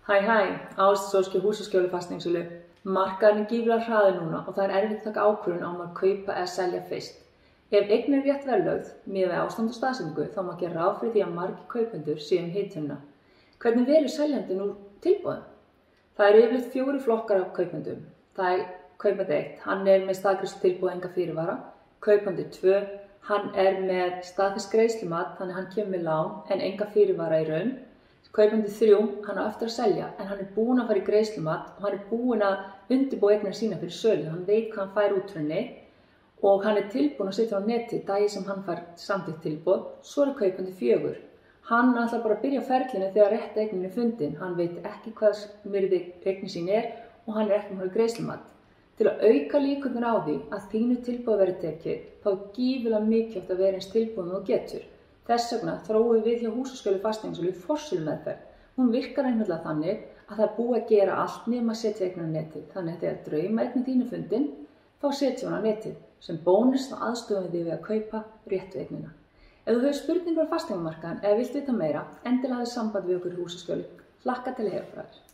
Ástóðski húsaskjóli fasteignasölu. Markaðurinn er gífurlega hraður núna og það er erfitt að taka ákvörðun á að kaupa eða selja fyrst. Ef eign er rétt verðlögð miðað við ástand og staðsetningu þá má gera ráð fyrir því að margir kaupendur séu hitunina. Hvernig velur seljandinn úr tilboðum? Það eru yfirleitt 4 flokkar af kaupendum. Það er kaupandi 1, hann er með staðgreiðslu tilboð enga fyrirvara. Kaupandi 2, hann er með staðfest greiðslumat, þannig hann kemur með lán en enga fyrirvara í raun. Kaupandi 3, hann á eftir að selja en hann er búinn að fara í greiðslumat og hann er búinn að undirbúa eignina sína fyrir sölu. Hann veit hvað hann fær út frá henni og hann er tilbúinn að setja á netið daginn sem hann fær samþykkt tilboð. Svo er kaupandi 4. Hann ætlar bara að byrja ferlinu þegar rétt eignin er fundin. Hann veit ekki hvað virði eignin sín er og hann er ekki með greiðslumat. Til að auka líkurnar á því að þínu tilboð verði tekið þá er gífurlega mikilvægt að vera eins tilbúin og getur. Þess vegna þróum við hjá húsaskjóli fasteignasölu forsölumeðferð. Hún virkar einfaldlega þannig að það er búið að gera allt nema að setja eignina á netið. Þannig að þegar draumaeignin þín er fundin, þá setjum við á netið. Sem bónus þá aðstoðum við að kaupa réttu eignina. Ef þú hefur spurningar á fasteignamarkaðinn eða vilt vita meira, endilega hafðu samband við okkur í húsaskjóli. Hlakka til að heyra frá þér.